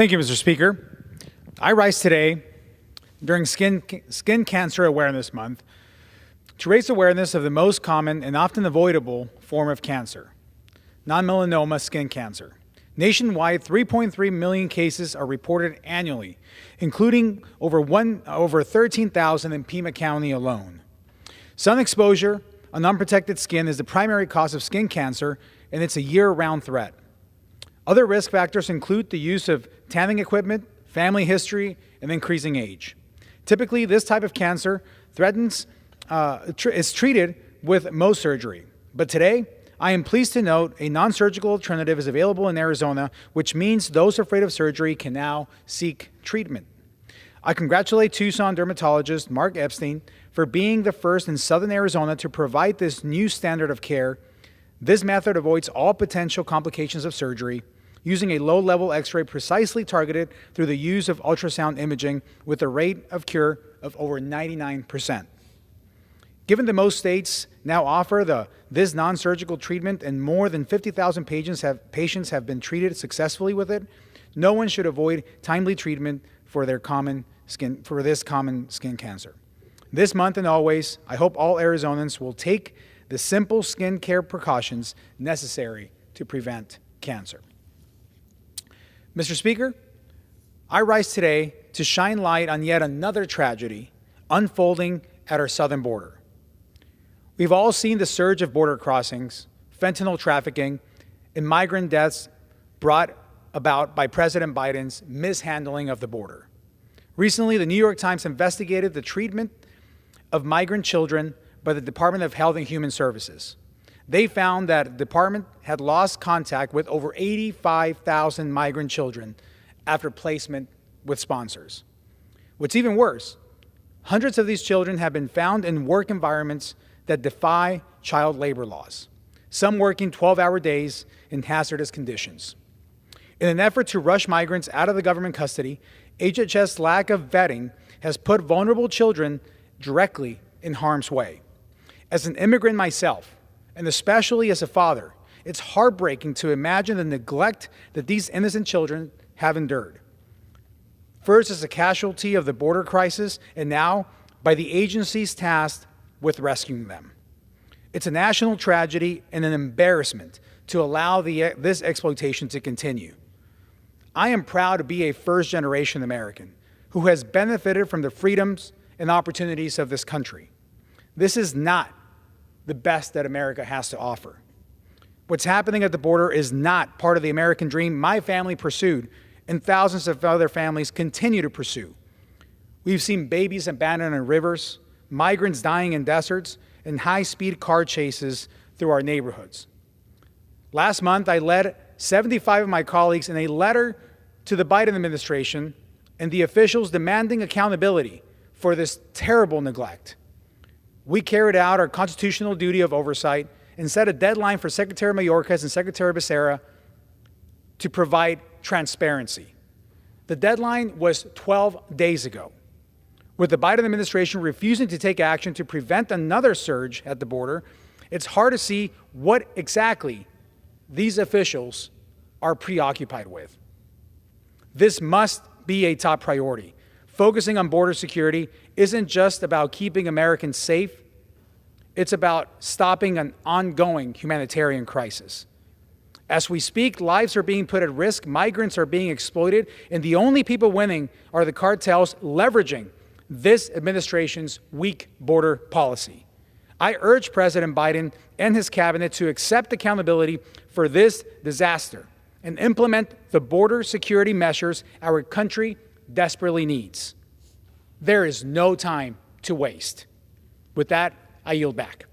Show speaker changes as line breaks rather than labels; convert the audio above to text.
Thank you, Mr. Speaker. I rise today during Skin Cancer Awareness Month to raise awareness of the most common and often avoidable form of cancer, non-melanoma skin cancer. Nationwide, 3.3 million cases are reported annually, including over 13,000 in Pima County alone. Sun exposure on unprotected skin is the primary cause of skin cancer, and it's a year-round threat. Other risk factors include the use of tanning equipment, family history, and increasing age. Typically, this type of cancer is treated with Mohs surgery. But today, I am pleased to note a non-surgical alternative is available in Arizona, which means those afraid of surgery can now seek treatment. I congratulate Tucson dermatologist Mark Epstein for being the first in Southern Arizona to provide this new standard of care. This method avoids all potential complications of surgery, using a low-level X-ray precisely targeted through the use of ultrasound imaging with a rate of cure of over 99%. Given that most states now offer this non-surgical treatment and more than 50,000 patients have been treated successfully with it, no one should avoid timely treatment for this common skin cancer. This month and always, I hope all Arizonans will take the simple skin care precautions necessary to prevent cancer. Mr. Speaker, I rise today to shine light on yet another tragedy unfolding at our southern border. We've all seen the surge of border crossings, fentanyl trafficking, and migrant deaths brought about by President Biden's mishandling of the border. Recently, the New York Times investigated the treatment of migrant children by the Department of Health and Human Services. They found that the department had lost contact with over 85,000 migrant children after placement with sponsors. What's even worse, hundreds of these children have been found in work environments that defy child labor laws, some working 12-hour days in hazardous conditions. In an effort to rush migrants out of the government custody, HHS lack of vetting has put vulnerable children directly in harm's way. As an immigrant myself, and especially as a father, it's heartbreaking to imagine the neglect that these innocent children have endured. First as a casualty of the border crisis, and now by the agencies tasked with rescuing them. It's a national tragedy and an embarrassment to allow this exploitation to continue. I am proud to be a first-generation American who has benefited from the freedoms and opportunities of this country. This is not the best that America has to offer. What's happening at the border is not part of the American dream my family pursued and thousands of other families continue to pursue. We've seen babies abandoned in rivers, migrants dying in deserts, and high-speed car chases through our neighborhoods. Last month, I led 75 of my colleagues in a letter to the Biden administration and the officials demanding accountability for this terrible neglect. We carried out our constitutional duty of oversight and set a deadline for Secretary Mayorkas and Secretary Becerra to provide transparency. The deadline was 12 days ago. With the Biden administration refusing to take action to prevent another surge at the border, it's hard to see what exactly these officials are preoccupied with. This must be a top priority. Focusing on border security isn't just about keeping Americans safe. It's about stopping an ongoing humanitarian crisis. As we speak, lives are being put at risk, migrants are being exploited, and the only people winning are the cartels leveraging this administration's weak border policy. I urge President Biden and his cabinet to accept accountability for this disaster and implement the border security measures our country desperately needs. There is no time to waste. With that, I yield back.